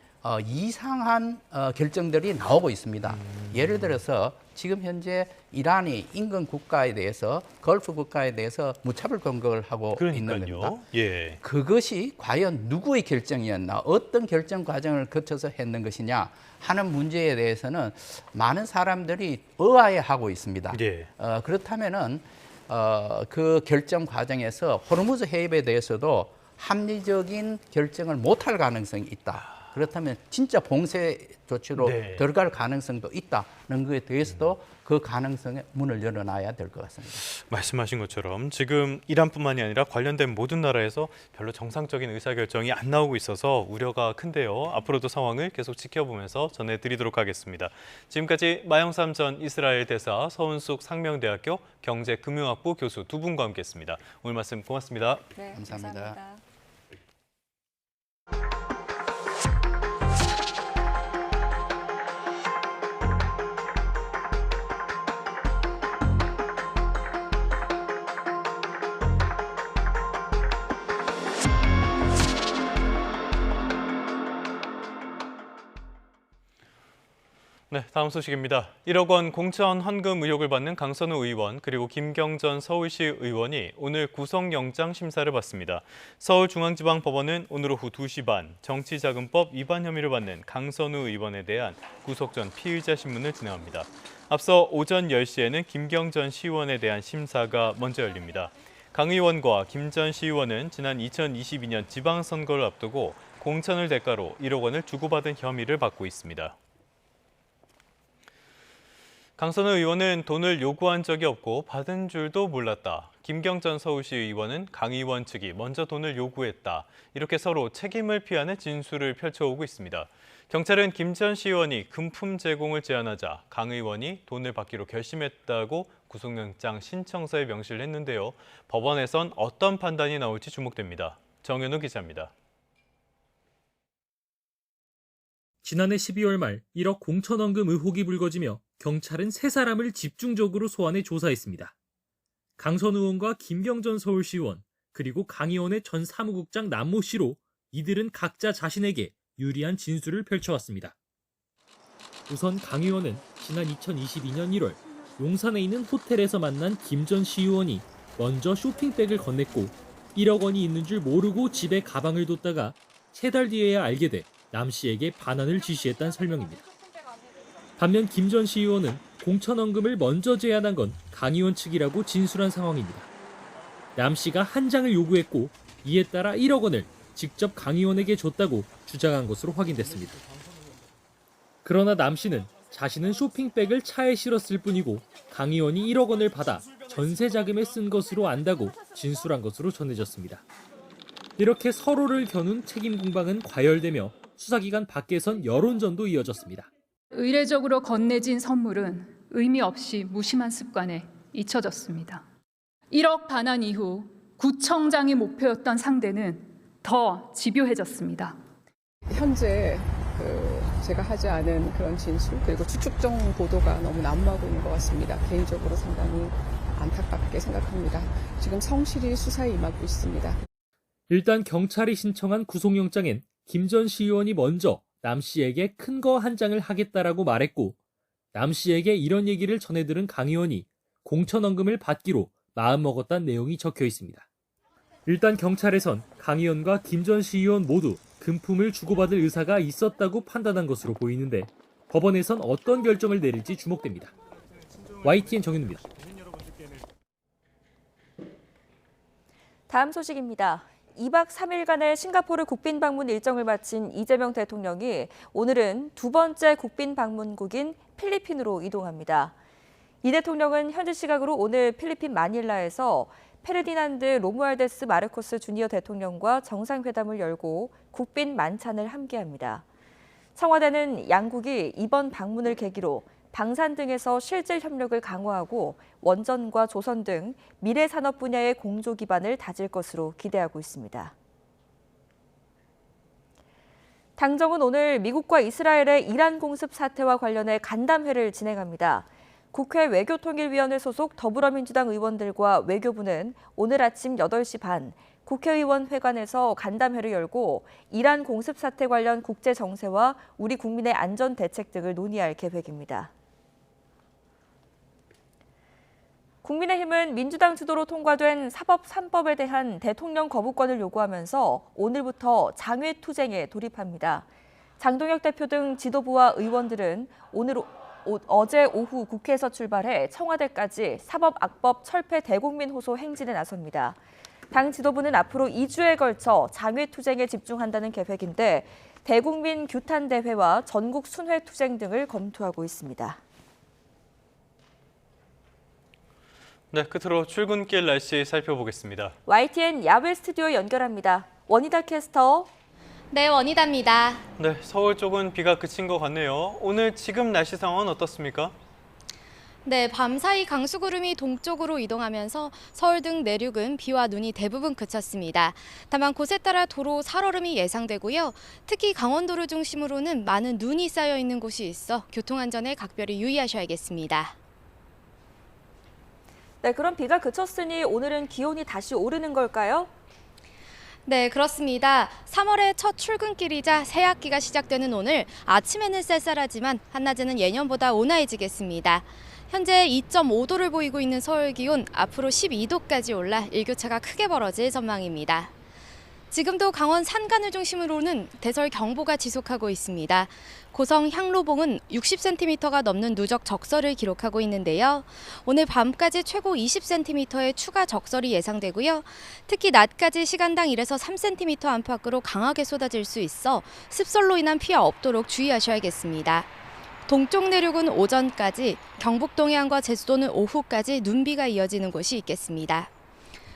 이상한 결정들이 나오고 있습니다. 예를 들어서 지금 현재 이란이 인근 국가에 대해서 걸프 국가에 대해서 무차별 공격을 하고 있는 겁니다. 예. 그것이 과연 누구의 결정이었나, 어떤 결정 과정을 거쳐서 했는 것이냐 하는 문제에 대해서는 많은 사람들이 의아해하고 있습니다. 그렇다면은 그 결정 과정에서 호르무즈 해협에 대해서도 합리적인 결정을 못할 가능성이 있다. 그렇다면 진짜 봉쇄 조치로 들어갈 가능성도 있다는 것에 대해서도 그 가능성에 문을 열어놔야 될 것 같습니다. 말씀하신 것처럼 지금 이란뿐만이 아니라 관련된 모든 나라에서 별로 정상적인 의사결정이 안 나오고 있어서 우려가 큰데요. 앞으로도 상황을 계속 지켜보면서 전해드리도록 하겠습니다. 지금까지 마영삼 전 이스라엘 대사, 서은숙 상명대학교 경제금융학부 교수 두 분과 함께했습니다. 오늘 말씀 고맙습니다. 네, 감사합니다. 네, 다음 소식입니다. 1억 원 공천 헌금 의혹을 받는 강선우 의원 그리고 김경전 서울시 의원이 오늘 구속영장 심사를 받습니다. 서울중앙지방법원은 오늘 오후 2시 반 정치자금법 위반 혐의를 받는 강선우 의원에 대한 구속 전 피의자 신문을 진행합니다. 앞서 오전 10시에는 김경전 시의원에 대한 심사가 먼저 열립니다. 강 의원과 김 전 시의원은 지난 2022년 지방선거를 앞두고 공천을 대가로 1억 원을 주고받은 혐의를 받고 있습니다. 강선우 의원은 돈을 요구한 적이 없고 받은 줄도 몰랐다. 김경전 서울시 의원은 강 의원 측이 먼저 돈을 요구했다. 이렇게 서로 책임을 피하는 진술을 펼쳐오고 있습니다. 경찰은 김 전 시의원이 금품 제공을 제안하자 강 의원이 돈을 받기로 결심했다고 구속영장 신청서에 명시를 했는데요. 법원에선 어떤 판단이 나올지 주목됩니다. 정현우 기자입니다. 지난해 12월 말 1억 공천 헌금 의혹이 불거지며 경찰은 세 사람을 집중적으로 소환해 조사했습니다. 강선우 의원과 김경전 서울시의원, 그리고 강 의원의 전 사무국장 남모 씨로 이들은 각자 자신에게 유리한 진술을 펼쳐왔습니다. 우선 강 의원은 지난 2022년 1월 용산에 있는 호텔에서 만난 김 전 시의원이 먼저 쇼핑백을 건넸고 1억 원이 있는 줄 모르고 집에 가방을 뒀다가 3달 뒤에야 알게 돼 남 씨에게 반환을 지시했다는 설명입니다. 반면 김 전 시의원은 공천헌금을 먼저 제안한 건 강 의원 측이라고 진술한 상황입니다. 남 씨가 한 장을 요구했고 이에 따라 1억 원을 직접 강 의원에게 줬다고 주장한 것으로 확인됐습니다. 그러나 남 씨는 자신은 쇼핑백을 차에 실었을 뿐이고 강 의원이 1억 원을 받아 전세 자금에 쓴 것으로 안다고 진술한 것으로 전해졌습니다. 이렇게 서로를 겨눈 책임 공방은 과열되며 수사기관 밖에선 여론전도 이어졌습니다. 의례적으로 건네진 선물은 의미 없이 무심한 습관에 잊혀졌습니다. 1억 반환 이후 구청장이 목표였던 상대는 더 집요해졌습니다. 현재 제가 하지 않은 그런 진술 그리고 추측적 보도가 너무 난무하고 있는 것 같습니다. 개인적으로 상당히 안타깝게 생각합니다. 지금 성실히 수사에 임하고 있습니다. 일단 경찰이 신청한 구속영장엔 김 전 시의원이 먼저 남 씨에게 큰 거 한 장을 하겠다라고 말했고 남 씨에게 이런 얘기를 전해들은 강 의원이 공천원금을 받기로 마음먹었다는 내용이 적혀 있습니다. 일단 경찰에선 강 의원과 김 전 시의원 모두 금품을 주고받을 의사가 있었다고 판단한 것으로 보이는데 법원에선 어떤 결정을 내릴지 주목됩니다. YTN 정현우입니다. 다음 소식입니다. 2박 3일간의 싱가포르 국빈 방문 일정을 마친 이재명 대통령이 오늘은 두 번째 국빈 방문국인 필리핀으로 이동합니다. 이 대통령은 현지 시각으로 오늘 필리핀 마닐라에서 페르디난드 로무알데스 마르코스 주니어 대통령과 정상회담을 열고 국빈 만찬을 함께합니다. 청와대는 양국이 이번 방문을 계기로 방산 등에서 실질 협력을 강화하고 원전과 조선 등 미래 산업 분야의 공조 기반을 다질 것으로 기대하고 있습니다. 당정은 오늘 미국과 이스라엘의 이란 공습 사태와 관련해 간담회를 진행합니다. 국회 외교통일위원회 소속 더불어민주당 의원들과 외교부는 오늘 아침 8시 반 국회의원 회관에서 간담회를 열고 이란 공습 사태 관련 국제 정세와 우리 국민의 안전 대책 등을 논의할 계획입니다. 국민의힘은 민주당 주도로 통과된 사법 3법에 대한 대통령 거부권을 요구하면서 오늘부터 장외투쟁에 돌입합니다. 장동혁 대표 등 지도부와 의원들은 어제 오후 국회에서 출발해 청와대까지 사법 악법 철폐 대국민 호소 행진에 나섭니다. 당 지도부는 앞으로 2주에 걸쳐 장외투쟁에 집중한다는 계획인데 대국민 규탄 대회와 전국 순회 투쟁 등을 검토하고 있습니다. 네, 끝으로 출근길 날씨 살펴보겠습니다. YTN 야외 스튜디오 연결합니다. 원희다 캐스터. 네, 원희다입니다. 네, 서울 쪽은 비가 그친 것 같네요. 오늘 지금 날씨 상황은 어떻습니까? 네, 밤사이 강수구름이 동쪽으로 이동하면서 서울 등 내륙은 비와 눈이 대부분 그쳤습니다. 다만 곳에 따라 도로 살얼음이 예상되고요. 특히 강원도를 중심으로는 많은 눈이 쌓여 있는 곳이 있어 교통안전에 각별히 유의하셔야겠습니다. 네, 그럼 비가 그쳤으니 오늘은 기온이 다시 오르는 걸까요? 네, 그렇습니다. 3월의 첫 출근길이자 새 학기가 시작되는 오늘 아침에는 쌀쌀하지만 한낮에는 예년보다 온화해지겠습니다. 현재 2.5도를 보이고 있는 서울 기온 앞으로 12도까지 올라 일교차가 크게 벌어질 전망입니다. 지금도 강원 산간을 중심으로는 대설경보가 지속하고 있습니다. 고성 향로봉은 60cm가 넘는 누적 적설을 기록하고 있는데요. 오늘 밤까지 최고 20cm의 추가 적설이 예상되고요. 특히 낮까지 시간당 1에서 3cm 안팎으로 강하게 쏟아질 수 있어 습설로 인한 피해 없도록 주의하셔야겠습니다. 동쪽 내륙은 오전까지, 경북 동해안과 제주도는 오후까지 눈비가 이어지는 곳이 있겠습니다.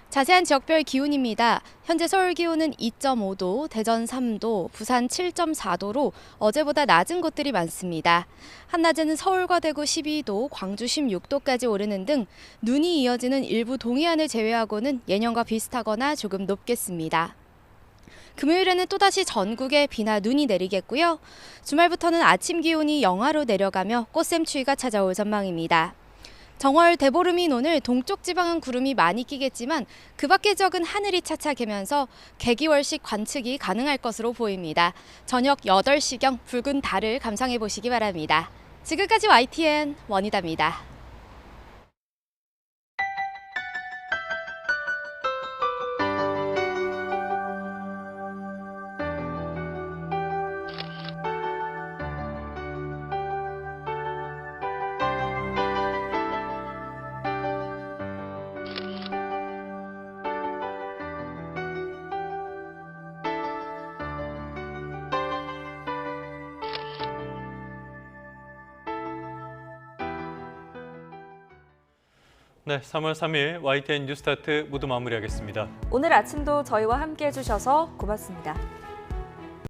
자세한 지역별 기온입니다. 현재 서울 기온은 2.5도, 대전 3도, 부산 7.4도로 어제보다 낮은 곳들이 많습니다. 한낮에는 서울과 대구 12도, 광주 16도까지 오르는 등 눈이 이어지는 일부 동해안을 제외하고는 예년과 비슷하거나 조금 높겠습니다. 금요일에는 또다시 전국에 비나 눈이 내리겠고요. 주말부터는 아침 기온이 영하로 내려가며 꽃샘추위가 찾아올 전망입니다. 정월 대보름인 오늘 동쪽 지방은 구름이 많이 끼겠지만 그 밖의 지역은 하늘이 차차 개면서 개기월식 관측이 가능할 것으로 보입니다. 저녁 8시경 붉은 달을 감상해 보시기 바랍니다. 지금까지 YTN 원희다입니다. 네, 3월 3일 YTN 뉴스타트 모두 마무리하겠습니다. 오늘 아침도 저희와 함께해 주셔서 고맙습니다.